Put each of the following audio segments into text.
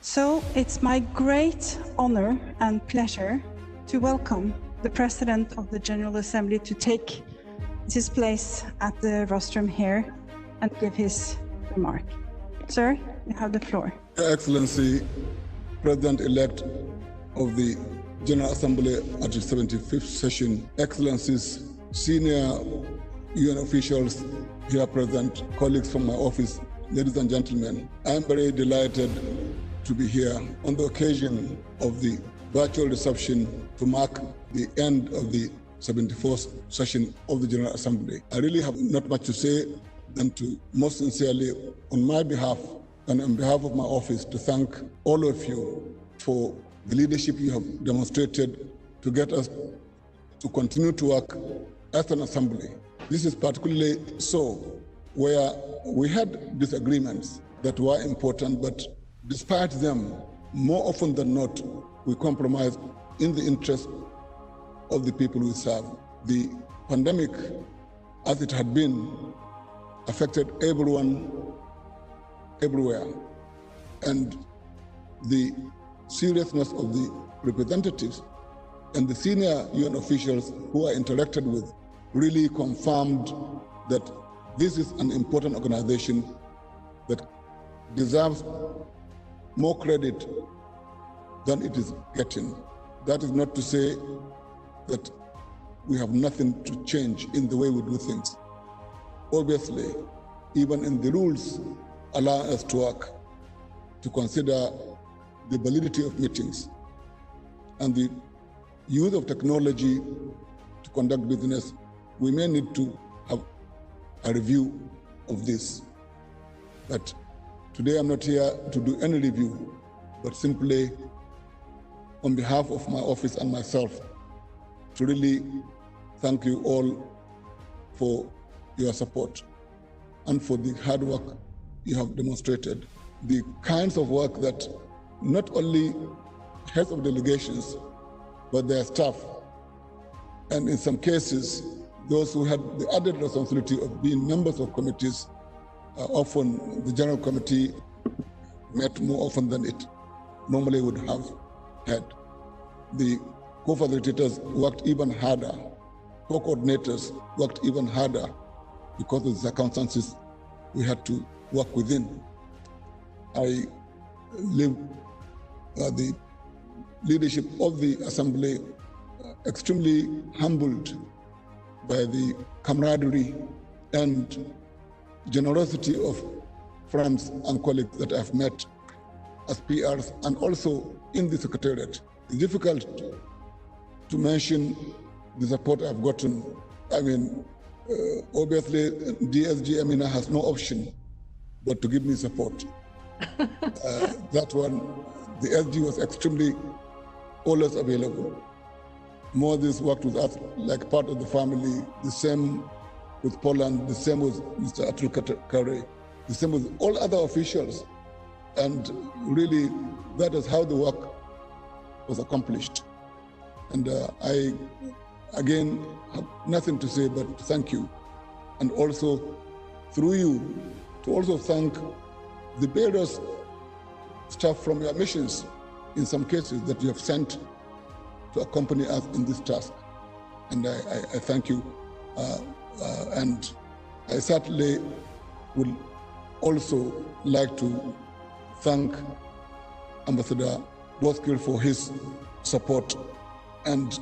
So it's my great honor and pleasure to welcome the President of the General Assembly to take his place at the rostrum here and give his remark. Sir, you have the floor. Your Excellency, President-elect of the General Assembly at its 75th session, Excellencies, senior UN officials here present, colleagues from my office, ladies and gentlemen, I am very delighted to be here on the occasion of the virtual reception to mark the end of the 74th session of the General Assembly. I really have not much to say than to most sincerely, on my behalf and on behalf of my office, to thank all of you for the leadership you have demonstrated to get us to continue to work as an assembly. This is particularly so where we had disagreements that were important, but despite them, more often than not, we compromise in the interest of the people we serve. The pandemic, as it had been, affected everyone, everywhere. And the seriousness of the representatives and the senior UN officials who I interacted with really confirmed that this is an important organization that deserves more credit than it is getting. That is not to say that we have nothing to change in the way we do things. Obviously, even in the rules allow us to work, to consider the validity of meetings and the use of technology to conduct business. We may need to have a review of this. But today I'm not here to do any review, but simply on behalf of my office and myself, to really thank you all for your support and for the hard work you have demonstrated. The kinds of work that not only heads of delegations, but their staff, and in some cases, those who had the added responsibility of being members of committees, often the General Committee met more often than it normally would have had. The co-facilitators worked even harder. Co-coordinators worked even harder because of the circumstances we had to work within. I leave the leadership of the Assembly extremely humbled by the camaraderie and generosity of friends and colleagues that I've met as PRs and also in the Secretariat. It's difficult to mention the support I've gotten. I mean, obviously, DSG Amina has no option but to give me support. That one, the SG was extremely always available. Moses worked with us like part of the family, the same with Poland, the same with Mr. Atul Kare, the same with all other officials. And really, that is how the work was accomplished. And I, again, have nothing to say but to thank you. And also, through you, to also thank the various staff from your missions, in some cases, that you have sent to accompany us in this task. And I thank you. And I certainly would also like to thank Ambassador Boskil for his support, and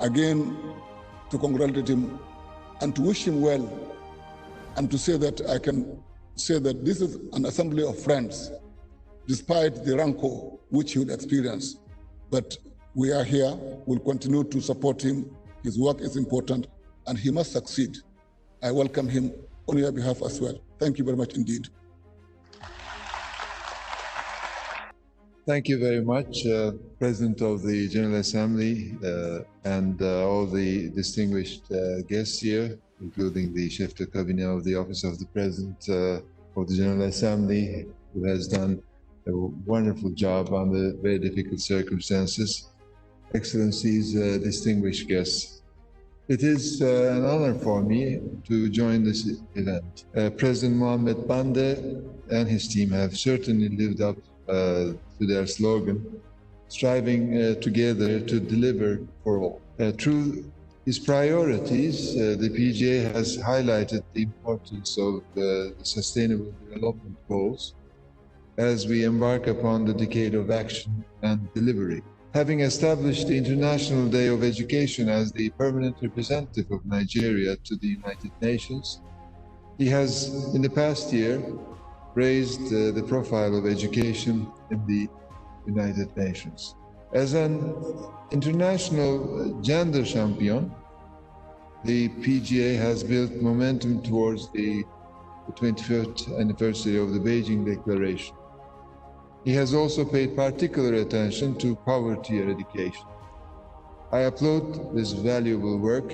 again to congratulate him and to wish him well, and to say that I can say that this is an assembly of friends, despite the rancor which he would experience. But we are here, we'll continue to support him. His work is important and he must succeed. I welcome him on your behalf as well. Thank you very much indeed. Thank you very much, President of the General Assembly and all the distinguished guests here, including the Chef de Cabinet of the Office of the President of the General Assembly, who has done a wonderful job under very difficult circumstances. Excellencies, distinguished guests. It is an honor for me to join this event. President Muhammad-Bande and his team have certainly lived up to their slogan, striving together to deliver for all. Through his priorities, the PGA has highlighted the importance of the Sustainable Development Goals as we embark upon the decade of action and delivery. Having established the International Day of Education as the permanent representative of Nigeria to the United Nations, he has, in the past year, raised the profile of education in the United Nations. As an international gender champion, the PGA has built momentum towards the 25th anniversary of the Beijing Declaration. He has also paid particular attention to poverty eradication. I applaud this valuable work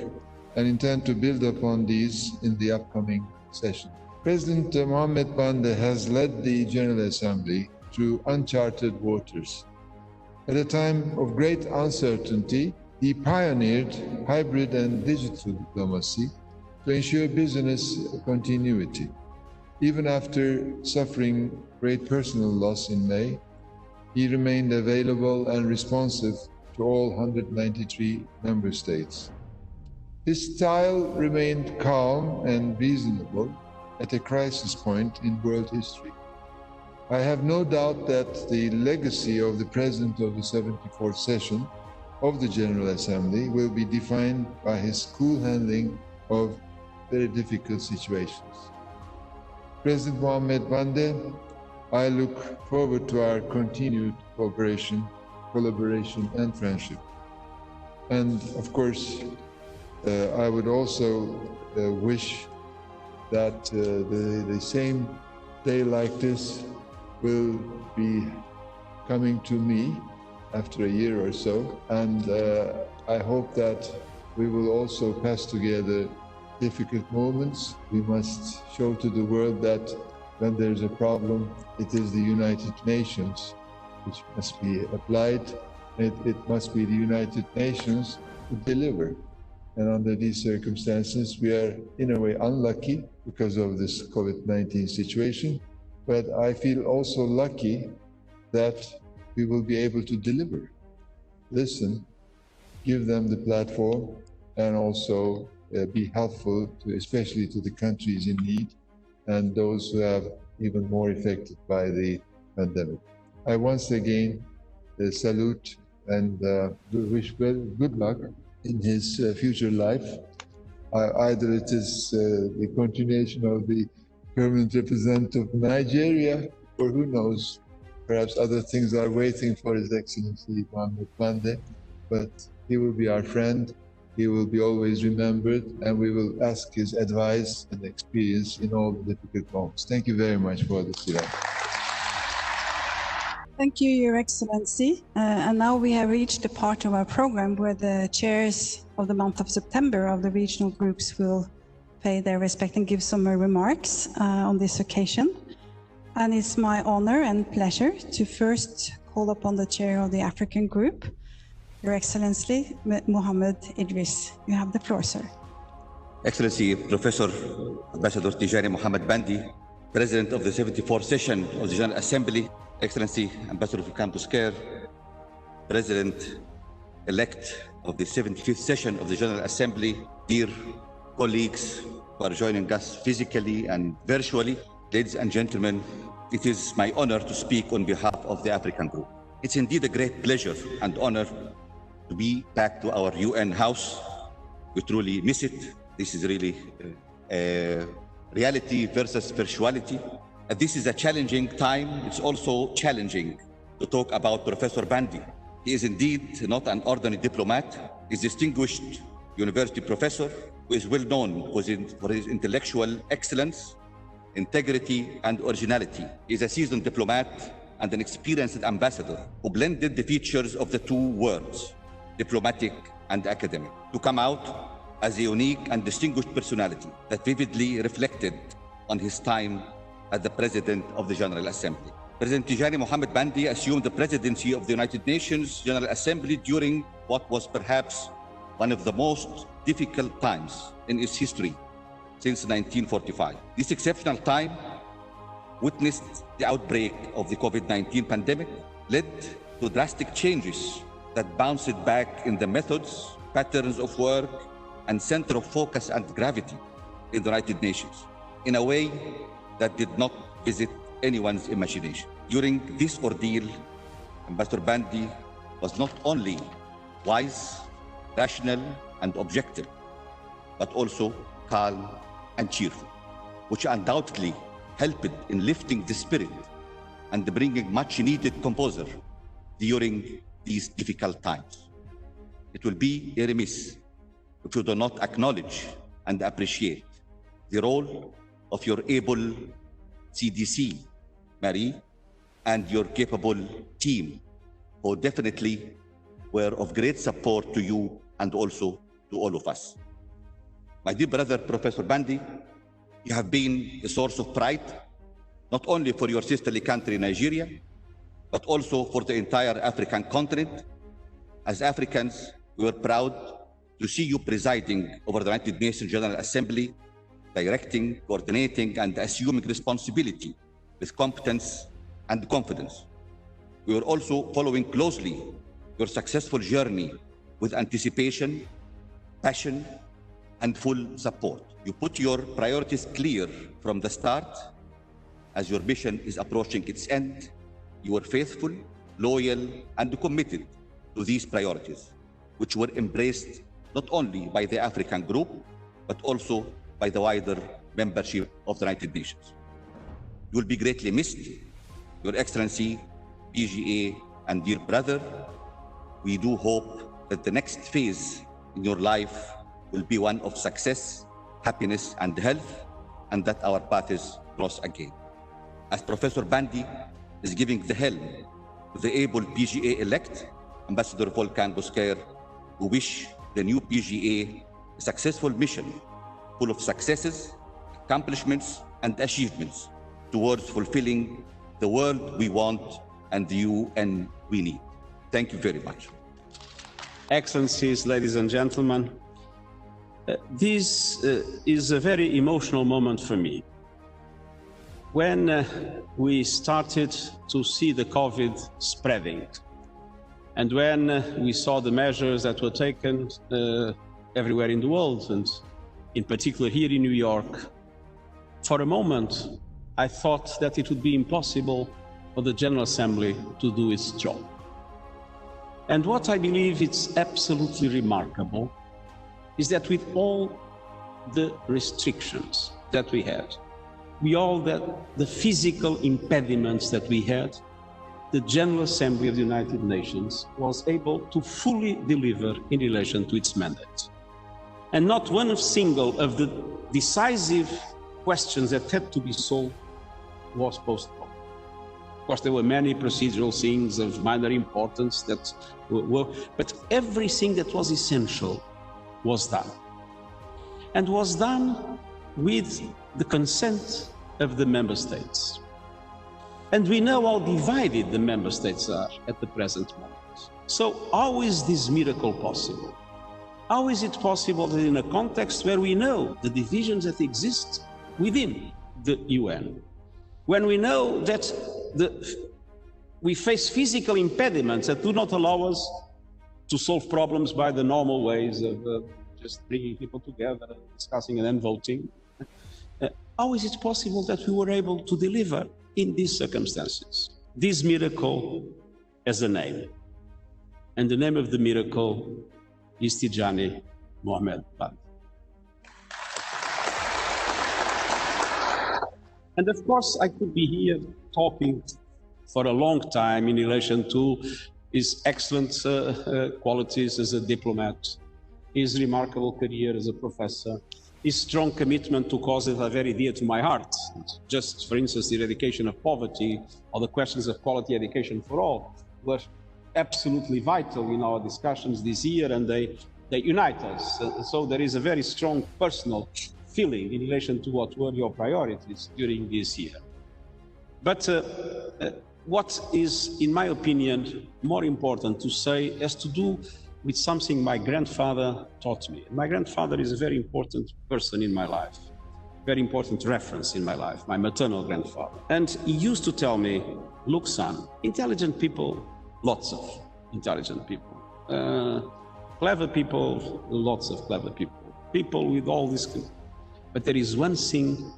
and intend to build upon these in the upcoming session. President Muhammad-Bande has led the General Assembly through uncharted waters. At a time of great uncertainty, he pioneered hybrid and digital diplomacy to ensure business continuity. Even after suffering great personal loss in May, he remained available and responsive to all 193 member states. His style remained calm and reasonable at a crisis point in world history. I have no doubt that the legacy of the President of the 74th session of the General Assembly will be defined by his cool handling of very difficult situations. President Muhammad-Bande, I look forward to our continued cooperation, collaboration, and friendship. And of course, I would also wish that the same day like this will be coming to me after a year or so. And I hope that we will also pass together difficult moments. We must show to the world that when there's a problem, it is the United Nations which must be applied. It must be the United Nations to deliver. And under these circumstances, we are in a way unlucky because of this COVID-19 situation. But I feel also lucky that we will be able to deliver, listen, give them the platform, and also be helpful, especially to the countries in need and those who are even more affected by the pandemic. I once again salute and wish good luck in his future life. Either it is the continuation of the permanent representative of Nigeria, or who knows, perhaps other things are waiting for His Excellency Muhammad-Bande, but he will be our friend. He will be always remembered, and we will ask his advice and experience in all the difficult moments. Thank you very much for this event. Thank you, Your Excellency. And now we have reached the part of our program where the chairs of the month of September of the regional groups will pay their respect and give some remarks on this occasion. And it's my honor and pleasure to first call upon the chair of the African group, Your Excellency Muhammad Idris. You have the floor, sir. Excellency Professor Ambassador Tijjani Muhammad-Bande, President of the 74th session of the General Assembly, Excellency Ambassador of Campus Care, President-elect of the 75th session of the General Assembly, dear colleagues who are joining us physically and virtually, ladies and gentlemen, it is my honor to speak on behalf of the African Group. It's indeed a great pleasure and honor to be back to our UN house. We truly miss it. This is really reality versus virtuality. This is a challenging time. It's also challenging to talk about Professor Bande. He is indeed not an ordinary diplomat. He's a distinguished university professor who is well known for his intellectual excellence, integrity, and originality. He is a seasoned diplomat and an experienced ambassador who blended the features of the two worlds, diplomatic and academic, to come out as a unique and distinguished personality that vividly reflected on his time as the President of the General Assembly. President Tijjani Muhammad-Bande assumed the presidency of the United Nations General Assembly during what was perhaps one of the most difficult times in its history since 1945. This exceptional time witnessed the outbreak of the COVID-19 pandemic, led to drastic changes that bounced back in the methods, patterns of work, and center of focus and gravity in the United Nations in a way that did not visit anyone's imagination. During this ordeal, Ambassador Bande was not only wise, rational, and objective, but also calm and cheerful, which undoubtedly helped in lifting the spirit and bringing much-needed composure during these difficult times. It will be remiss if you do not acknowledge and appreciate the role of your able CDC, Marie, and your capable team, who definitely were of great support to you and also to all of us. My dear brother, Professor Bande, you have been a source of pride, not only for your sisterly country, Nigeria, but also for the entire African continent. As Africans, we were proud to see you presiding over the United Nations General Assembly, directing, coordinating, and assuming responsibility with competence and confidence. We were also following closely your successful journey with anticipation, passion, and full support. You put your priorities clear from the start. As your mission is approaching its end, you were faithful, loyal, and committed to these priorities, which were embraced not only by the African group, but also by the wider membership of the United Nations. You will be greatly missed, Your Excellency, PGA, and dear brother. We do hope that the next phase in your life will be one of success, happiness, and health, and that our paths cross again. As Professor Bande is giving the helm to the able PGA-elect, Ambassador Volkan Bozkır, we wish the new PGA a successful mission full of successes, accomplishments, and achievements towards fulfilling the world we want and the UN we need. Thank you very much. Excellencies, ladies and gentlemen, this is a very emotional moment for me. When we started to see the COVID spreading, and when we saw the measures that were taken everywhere in the world, and in particular here in New York, for a moment, I thought that it would be impossible for the General Assembly to do its job. And what I believe is absolutely remarkable is that with all the restrictions that we had, with all the physical impediments that we had, the General Assembly of the United Nations was able to fully deliver in relation to its mandate. And not one single of the decisive questions that had to be solved was postponed. Of course, there were many procedural things of minor importance that were, but everything that was essential was done. And was done with the consent of the member states. And we know how divided the member states are at the present moment. So how is this miracle possible? How is it possible that in a context where we know the divisions that exist within the UN, when we know that we face physical impediments that do not allow us to solve problems by the normal ways of just bringing people together, discussing and then voting, how is it possible that we were able to deliver in these circumstances? This miracle has a name, and the name of the miracle is Tijjani Muhammad-Bande. And of course, I could be here talking for a long time in relation to his excellent qualities as a diplomat, his remarkable career as a professor, his strong commitment to causes that are very dear to my heart. Just, for instance, the eradication of poverty or the questions of quality education for all were absolutely vital in our discussions this year, and they unite us. So there is a very strong personal feeling in relation to what were your priorities during this year. But what is, in my opinion, more important to say has to do with something my grandfather taught me. My grandfather is a very important person in my life. very important reference in my life, my maternal grandfather. And he used to tell me, look, son, intelligent people, lots of intelligent people. Clever people, lots of clever people. People with all this. But there is one thing,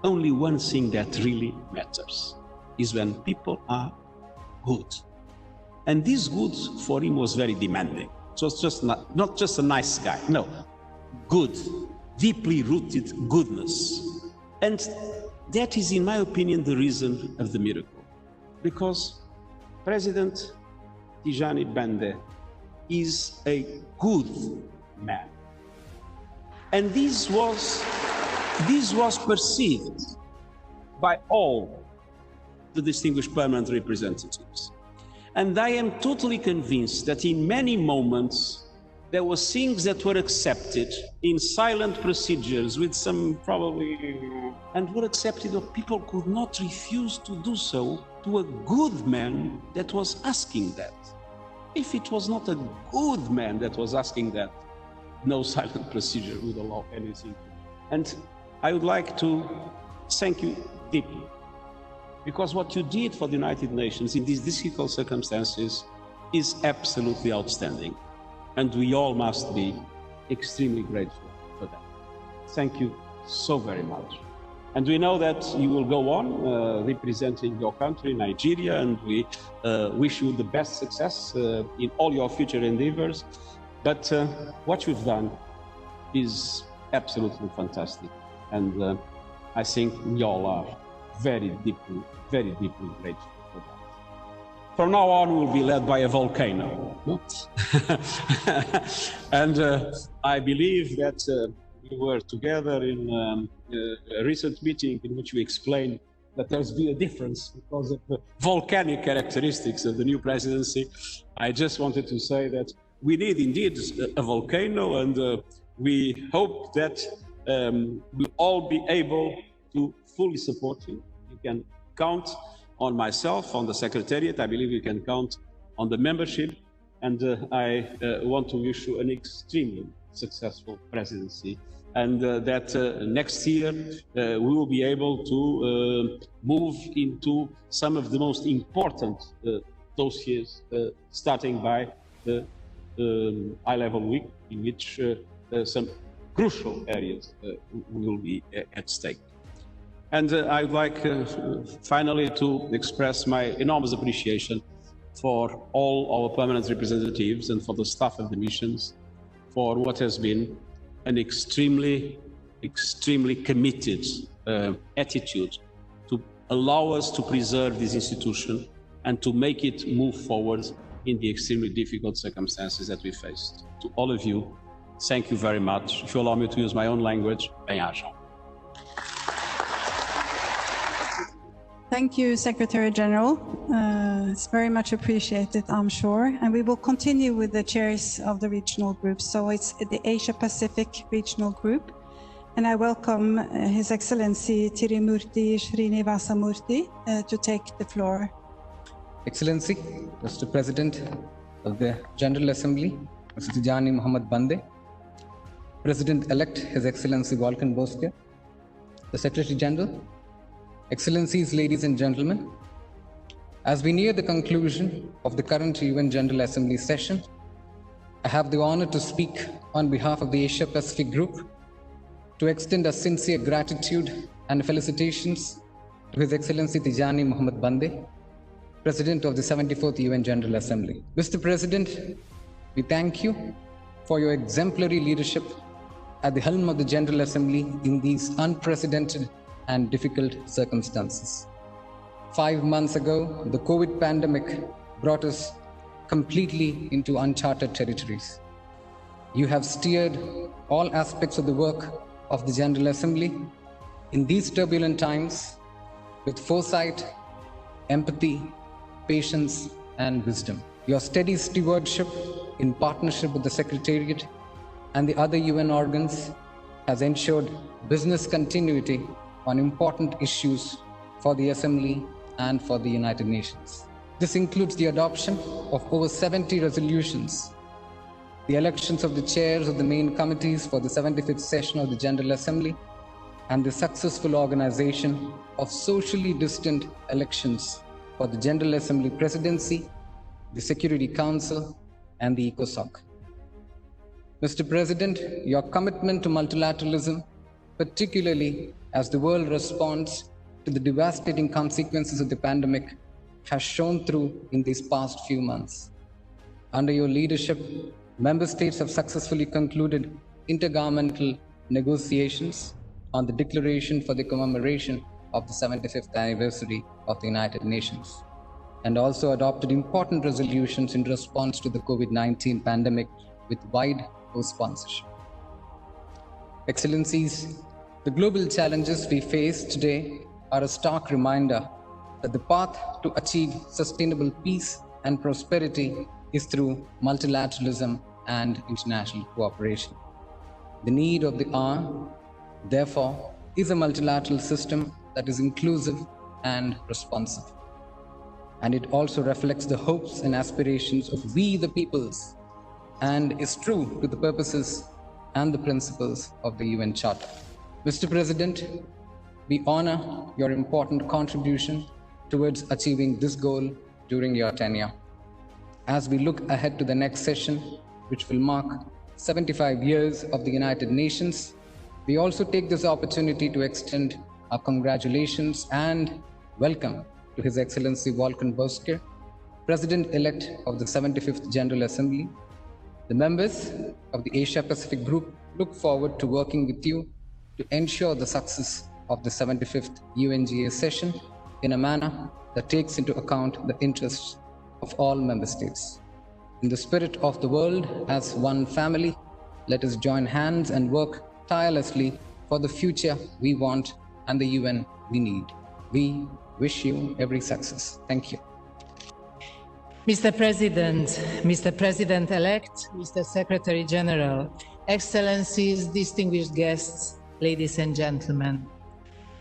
only one thing that really matters, is when people are good. And this good for him was very demanding. So it's just not just a nice guy, no, good, deeply rooted goodness. And that is, in my opinion, the reason of the miracle. Because President Tijjani-Bande is a good man. And this was perceived by all the distinguished permanent representatives. And I am totally convinced that in many moments there were things that were accepted in silent procedures with some probably, and were accepted, or people could not refuse to do so to a good man that was asking that. If it was not a good man that was asking that, no silent procedure would allow anything. And I would like to thank you deeply, because what you did for the United Nations in these difficult circumstances is absolutely outstanding. And we all must be extremely grateful for that. Thank you so very much. And we know that you will go on representing your country, Nigeria, and we wish you the best success in all your future endeavors. But what you've done is absolutely fantastic. And I think we all are very deeply grateful for that. From now on, we'll be led by a volcano. No? And I believe that we were together in a recent meeting in which we explained that there's been a difference because of the volcanic characteristics of the new presidency. I just wanted to say that we need indeed a volcano, and we hope that we'll all be able to fully support you. You can count on myself, on the Secretariat. I believe you can count on the membership. And I want to wish you an extremely successful presidency. And that next year we will be able to move into some of the most important dossiers, starting by the high-level week, in which some crucial areas will be at stake. And I would like finally to express my enormous appreciation for all our permanent representatives and for the staff of the missions for what has been an extremely committed attitude to allow us to preserve this institution and to make it move forward in the extremely difficult circumstances that we faced. To all of you, thank you very much. If you allow me to use my own language, bem-ajam. Thank you, Secretary General. It's very much appreciated, I'm sure. And we will continue with the chairs of the regional groups. So it's the Asia-Pacific Regional Group. And I welcome His Excellency Tirumurti Srinivasamurthy to take the floor. Excellency, Mr. President of the General Assembly, Mr. Tijjani Muhammad-Bande, President-elect His Excellency Volkan Bozkır, the Secretary General, Excellencies, ladies and gentlemen, as we near the conclusion of the current UN General Assembly session, I have the honor to speak on behalf of the Asia-Pacific Group to extend our sincere gratitude and felicitations to His Excellency Tijjani Muhammad-Bande, President of the 74th UN General Assembly. Mr. President, we thank you for your exemplary leadership at the helm of the General Assembly in these unprecedented and difficult circumstances. 5 months ago, the COVID pandemic brought us completely into uncharted territories. You have steered all aspects of the work of the General Assembly in these turbulent times with foresight, empathy, patience, and wisdom. Your steady stewardship in partnership with the Secretariat and the other UN organs has ensured business continuity on important issues for the Assembly and for the United Nations. This includes the adoption of over 70 resolutions, the elections of the chairs of the main committees for the 75th session of the General Assembly, and the successful organization of socially distant elections for the General Assembly Presidency, the Security Council, and the ECOSOC. Mr. President, your commitment to multilateralism, particularly as the world responds to the devastating consequences of the pandemic, has shown through in these past few months. Under your leadership, member states have successfully concluded intergovernmental negotiations on the declaration for the commemoration of the 75th anniversary of the United Nations, and also adopted important resolutions in response to the COVID-19 pandemic with wide co-sponsorship. Excellencies, the global challenges we face today are a stark reminder that the path to achieve sustainable peace and prosperity is through multilateralism and international cooperation. The need of the hour, therefore, is a multilateral system that is inclusive and responsive. And it also reflects the hopes and aspirations of we the peoples and is true to the purposes and the principles of the UN Charter. Mr. President, we honor your important contribution towards achieving this goal during your tenure. As we look ahead to the next session, which will mark 75 years of the United Nations, we also take this opportunity to extend our congratulations and welcome to His Excellency Volkan Bozkır, President-elect of the 75th General Assembly. The members of the Asia-Pacific Group look forward to working with you to ensure the success of the 75th UNGA session in a manner that takes into account the interests of all member states. In the spirit of the world as one family, let us join hands and work tirelessly for the future we want and the UN we need. We wish you every success. Thank you. Mr. President, Mr. President-elect, Mr. Secretary General, Excellencies, distinguished guests, ladies and gentlemen.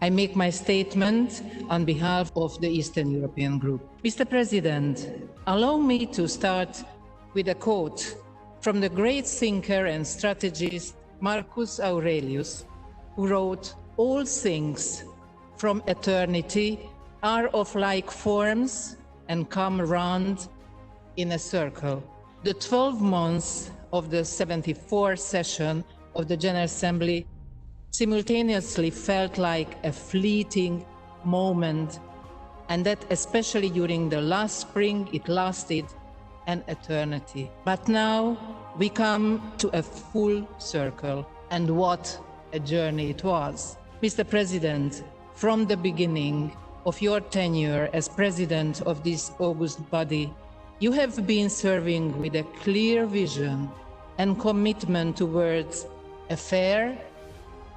I make my statement on behalf of the Eastern European Group. Mr. President, allow me to start with a quote from the great thinker and strategist Marcus Aurelius, who wrote, "All things from eternity are of like forms and come round in a circle." The 12 months of the 74th session of the General Assembly simultaneously felt like a fleeting moment, and that especially during the last spring it lasted an eternity. But now we come to a full circle, and what a journey it was. Mr. President, from the beginning of your tenure as President of this august body, you have been serving with a clear vision and commitment towards a fair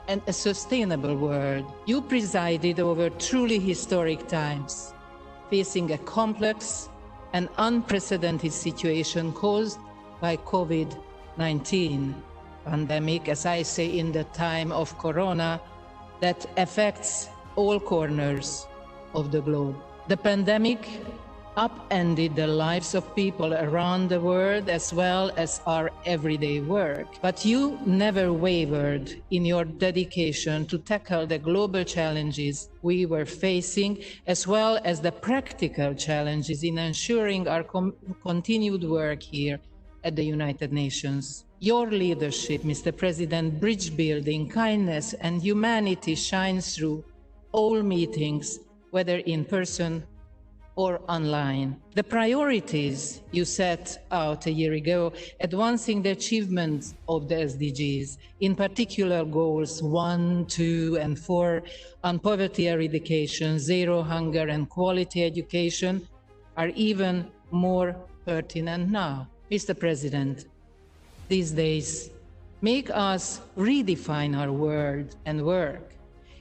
and a sustainable world. You presided over truly historic times, facing a complex and unprecedented situation caused by COVID-19 pandemic, as I say, in the time of Corona, that affects all corners of the globe. The pandemic upended the lives of people around the world as well as our everyday work. But you never wavered in your dedication to tackle the global challenges we were facing, as well as the practical challenges in ensuring our continued work here at the United Nations. Your leadership, Mr. President, bridge building, kindness, and humanity shines through all meetings, whether in person or online. The priorities you set out a year ago, advancing the achievements of the SDGs, in particular goals 1, 2, and 4 on poverty eradication, zero hunger, and quality education, are even more pertinent now. Mr. President, these days make us redefine our world and work.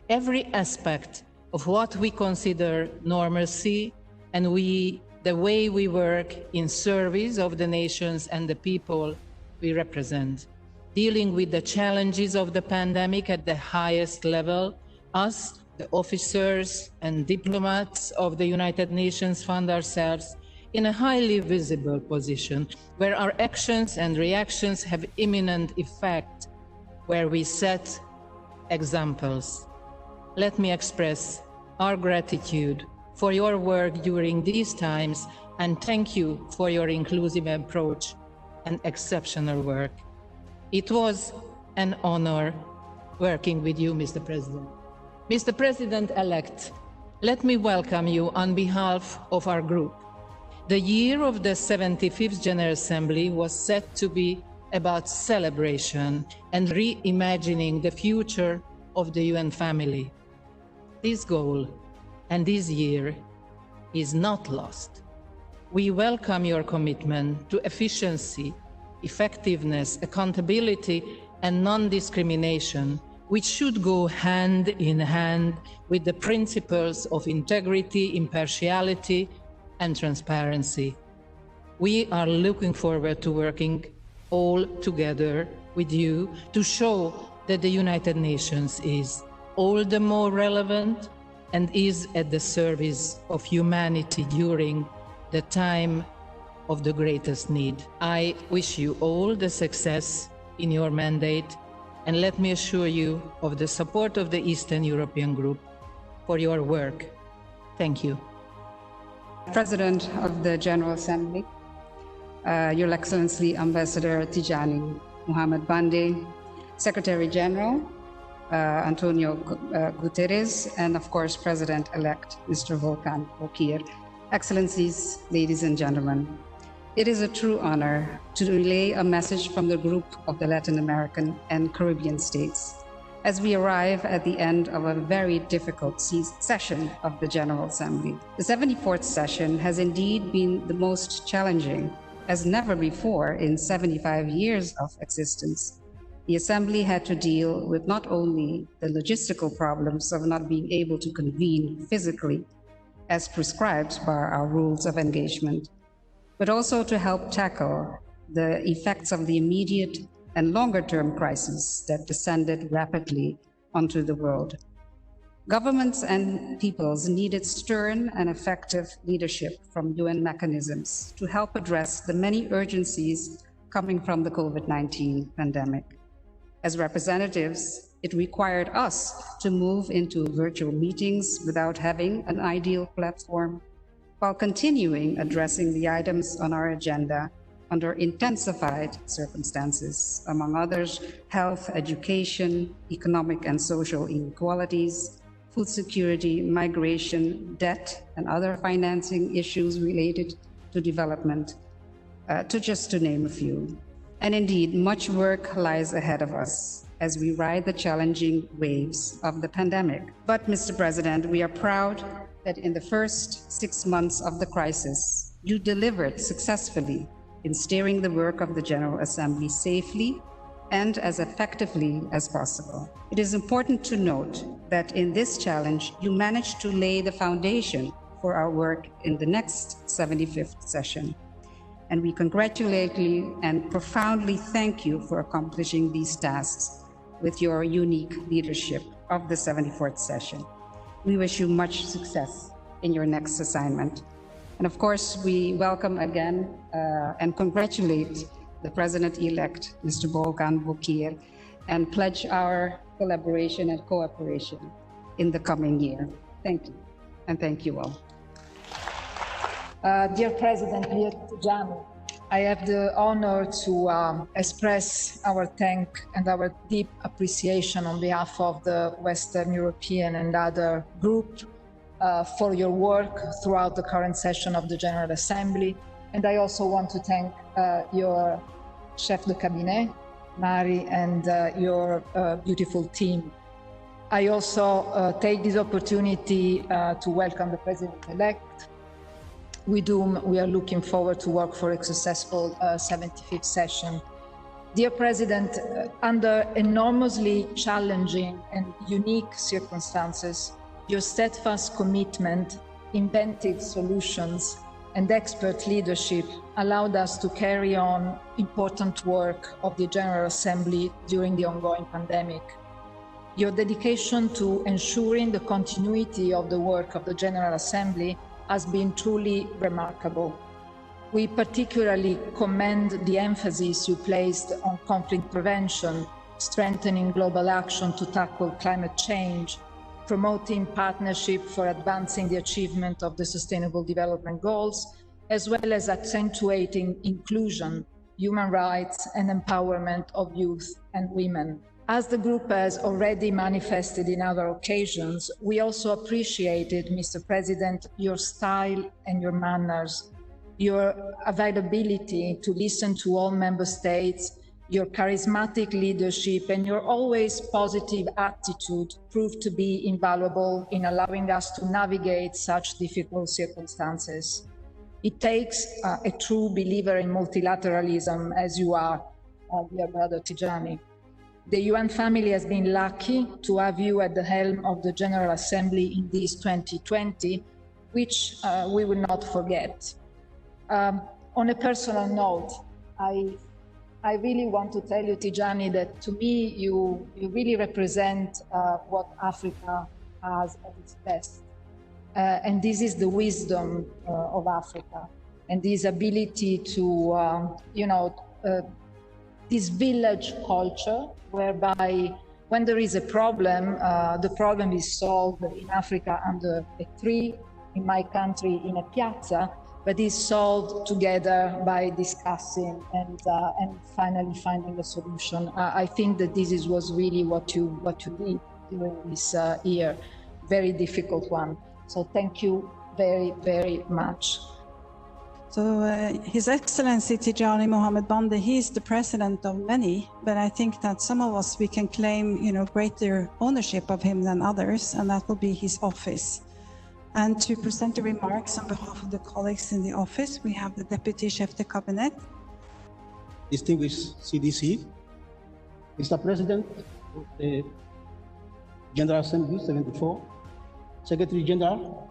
Every aspect of what we consider normalcy and the way we work in service of the nations and the people we represent. Dealing with the challenges of the pandemic at the highest level, us, the officers and diplomats of the United Nations, find ourselves in a highly visible position where our actions and reactions have imminent effect, where we set examples. let me express our gratitude for your work during these times and thank you for your inclusive approach and exceptional work. It was an honor working with you, Mr. President. Mr. President-elect, let me welcome you on behalf of our group. The year of the 75th General Assembly was set to be about celebration and reimagining the future of the UN family. This goal and this year is not lost. We welcome your commitment to efficiency, effectiveness, accountability, and non-discrimination, which should go hand in hand with the principles of integrity, impartiality, and transparency. We are looking forward to working all together with you to show that the United Nations is all the more relevant and is at the service of humanity during the time of the greatest need. I wish you all the success in your mandate, and let me assure you of the support of the Eastern European Group for your work. Thank you. President of the General Assembly, Your Excellency Ambassador Tijjani, Muhammad-Bande, Secretary General Antonio Guterres, and of course President-elect Mr. Volkan Bokir. Excellencies, ladies and gentlemen, it is a true honor to relay a message from the group of the Latin American and Caribbean states as we arrive at the end of a very difficult session of the General Assembly. The 74th session has indeed been the most challenging, as never before in 75 years of existence. The Assembly had to deal with not only the logistical problems of not being able to convene physically, as prescribed by our rules of engagement, but also to help tackle the effects of the immediate and longer-term crisis that descended rapidly onto the world. Governments and peoples needed stern and effective leadership from UN mechanisms to help address the many urgencies coming from the COVID-19 pandemic. As representatives, it required us to move into virtual meetings without having an ideal platform, while continuing addressing the items on our agenda under intensified circumstances, among others, health, education, economic and social inequalities, food security, migration, debt, and other financing issues related to development, just to name a few. And indeed, much work lies ahead of us as we ride the challenging waves of the pandemic. But, Mr. President, we are proud that in the first 6 months of the crisis, you delivered successfully in steering the work of the General Assembly safely and as effectively as possible. It is important to note that in this challenge, you managed to lay the foundation for our work in the next 75th session. And we congratulate you and profoundly thank you for accomplishing these tasks with your unique leadership of the 74th session. We wish you much success in your next assignment. And of course, we welcome again and congratulate the President-elect, Mr. Volkan Bokir, and pledge our collaboration and cooperation in the coming year. Thank you, and thank you all. Dear President, dear Tijjani, I have the honor to express our thanks and our deep appreciation on behalf of the Western European and other groups for your work throughout the current session of the General Assembly. And I also want to thank your chef de cabinet, Mari, and your beautiful team. I also take this opportunity to welcome the President-elect, with whom we are looking forward to work for a successful 75th session. Dear President, under enormously challenging and unique circumstances, your steadfast commitment, inventive solutions, and expert leadership allowed us to carry on important work of the General Assembly during the ongoing pandemic. Your dedication to ensuring the continuity of the work of the General Assembly has been truly remarkable. We particularly commend the emphasis you placed on conflict prevention, strengthening global action to tackle climate change, promoting partnership for advancing the achievement of the Sustainable Development Goals, as well as accentuating inclusion, human rights, and empowerment of youth and women. As the group has already manifested in other occasions, we also appreciated, Mr. President, your style and your manners, your availability to listen to all member states, your charismatic leadership, and your always positive attitude proved to be invaluable in allowing us to navigate such difficult circumstances. It takes a true believer in multilateralism, as you are, dear brother Tijjani. The UN family has been lucky to have you at the helm of the General Assembly in this 2020, which we will not forget. On a personal note, I really want to tell you, Tijjani, that to me, you really represent what Africa has at its best. And this is the wisdom of Africa and this ability to, this village culture whereby when there is a problem, the problem is solved in Africa under a tree, in my country in a piazza, but is solved together by discussing and finally finding a solution. I think that this was really what you did during this year, very difficult one. So thank you very, very much. So His Excellency Tijjani Muhammad-Bande, he is the president of many, but I think that some of us, we can claim, greater ownership of him than others, and that will be his office. And to present the remarks on behalf of the colleagues in the office, we have the Deputy Chef de Cabinet. Distinguished CDC, Mr. President of the General Assembly 74, Secretary General,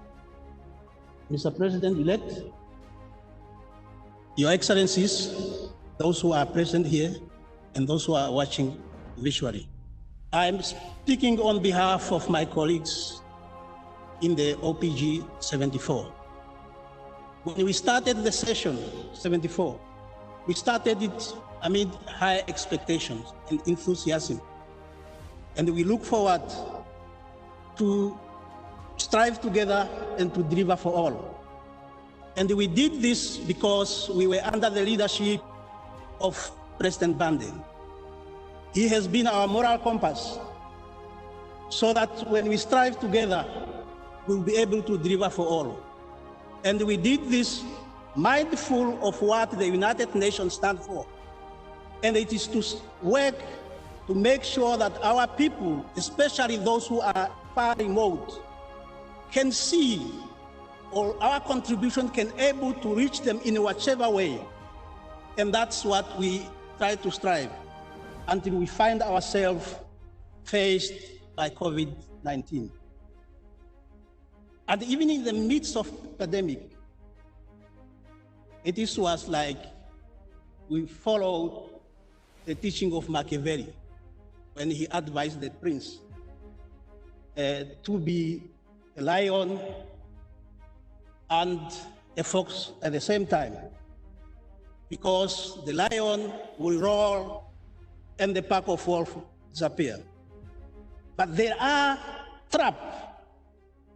Mr. President-elect, Your Excellencies, those who are present here and those who are watching visually. I'm speaking on behalf of my colleagues in the OPG 74. When we started the session 74, we started it amid high expectations and enthusiasm. And we look forward to strive together and to deliver for all. And we did this because we were under the leadership of President Bande. He has been our moral compass, so that when we strive together, we'll be able to deliver for all. And we did this mindful of what the United Nations stand for. And it is to work to make sure that our people, especially those who are far remote, can see, or our contribution can able to reach them in whichever way. And that's what we try to strive until we find ourselves faced by COVID-19. And even in the midst of pandemic, it was like we followed the teaching of Machiavelli when he advised the prince to be a lion and a fox at the same time, because the lion will roar and the pack of wolves disappear. But there are traps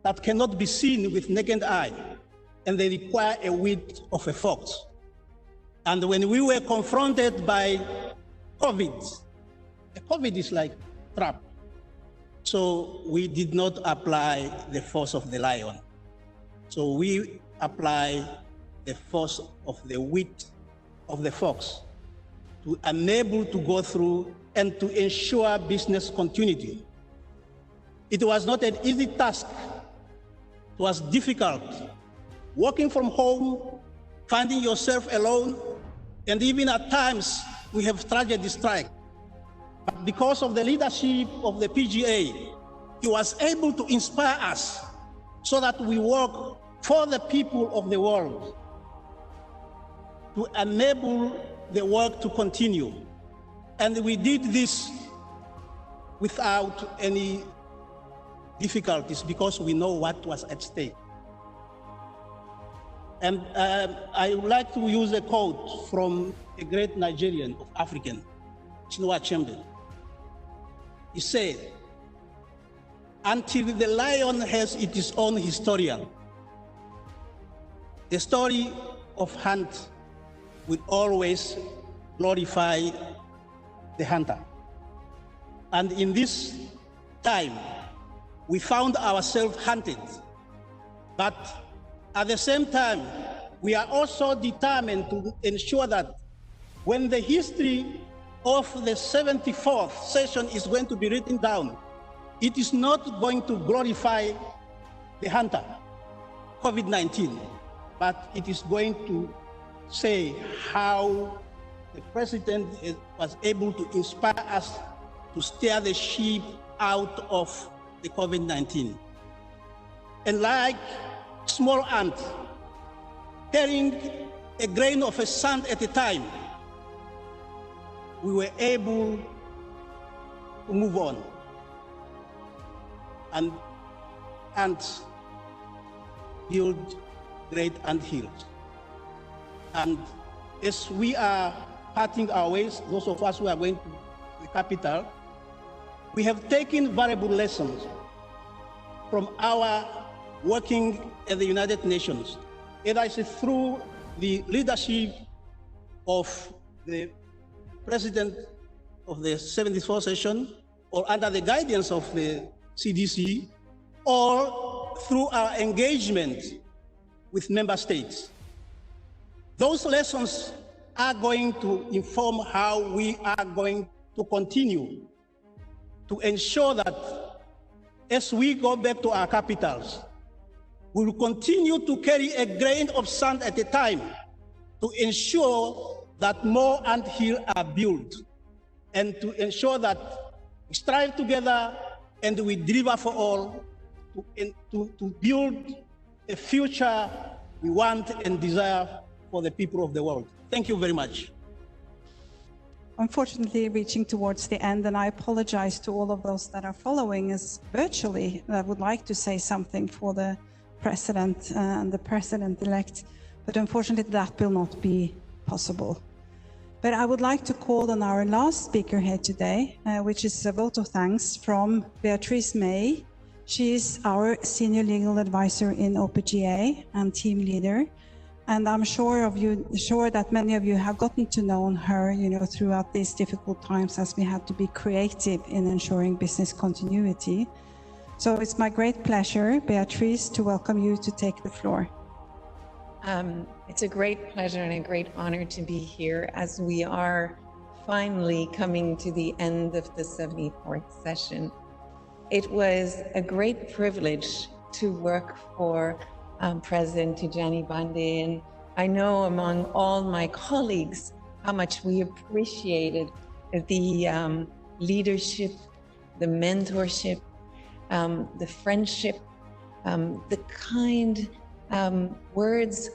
that cannot be seen with naked eye, and they require a wit of a fox. And when we were confronted by COVID, COVID is like trap. So we did not apply the force of the lion. So we apply the force of the wit of the fox to enable to go through and to ensure business continuity. It was not an easy task. It was difficult. Working from home, finding yourself alone, and even at times we have tragedy strike. But because of the leadership of the PGA, he was able to inspire us so that we work for the people of the world to enable the work to continue. And we did this without any difficulties because we know what was at stake. And I would like to use a quote from a great Nigerian of African, Chinua Achebe. He said, until the lion has its own historian. The story of hunt will always glorify the hunter. And in this time, we found ourselves hunted. But at the same time, we are also determined to ensure that when the history of the 74th session is going to be written down, it is not going to glorify the hunter, COVID-19, but it is going to say how the president was able to inspire us to steer the ship out of the COVID-19. And like small ant, carrying a grain of sand at a time, we were able to move on. And build great anthills. And as we are parting our ways, those of us who are going to the capital, we have taken valuable lessons from our working at the United Nations. It is through the leadership of the President of the 74th session, or under the guidance of the CDC, or through our engagement with member states. Those lessons are going to inform how we are going to continue to ensure that as we go back to our capitals, we will continue to carry a grain of sand at a time to ensure that more anthills are built, and to ensure that we strive together and we deliver for all to build a future we want and desire for the people of the world. Thank you very much. Unfortunately, reaching towards the end, and I apologize to all of those that are following us virtually that would like to say something for the president and the president-elect, but unfortunately that will not be possible. But I would like to call on our last speaker here today, which is a vote of thanks from Beatrice May. She is our senior legal advisor in OPGA and team leader. And I'm sure that many of you have gotten to know her, throughout these difficult times as we had to be creative in ensuring business continuity. So it's my great pleasure, Beatrice, to welcome you to take the floor. It's a great pleasure and a great honor to be here as we are finally coming to the end of the 74th session. It was a great privilege to work for President Tijjani Bande, and I know among all my colleagues how much we appreciated the leadership, the mentorship, the friendship, the kind words,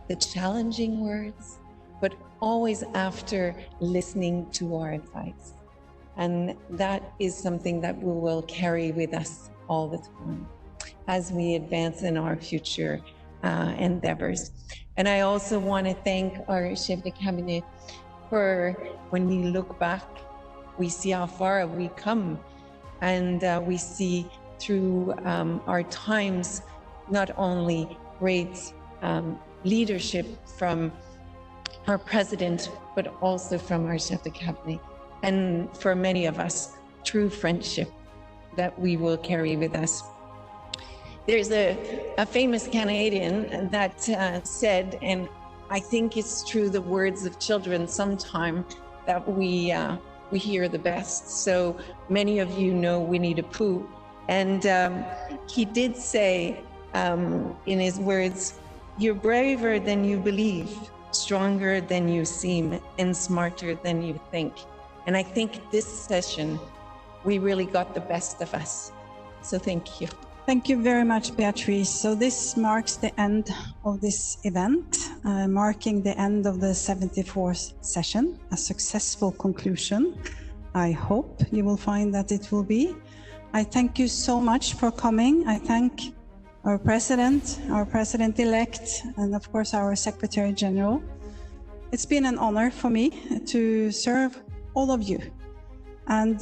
the challenging words, but always after listening to our advice. And that is something that we will carry with us all the time as we advance in our future endeavors. And I also want to thank our chef de cabinet for, when we look back, we see how far we've come, and we see through our times not only great leadership from our president, but also from our chef de cabinet, and for many of us, true friendship that we will carry with us. There's a famous Canadian that said, and I think it's true, the words of children sometime that we hear the best. So many of you know Winnie the Pooh, and he did say in his words, "You're braver than you believe, stronger than you seem, and smarter than you think." And I think this session, we really got the best of us. So thank you. Thank you very much, Beatrice. So this marks the end of this event, marking the end of the 74th session, a successful conclusion. I hope you will find that it will be. I thank you so much for coming. I thank our president-elect, and of course our Secretary General. It's been an honor for me to serve all of you. And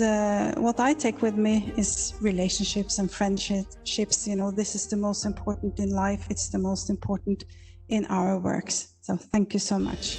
what I take with me is relationships and friendships. You know, this is the most important in life. It's the most important in our works. So thank you so much.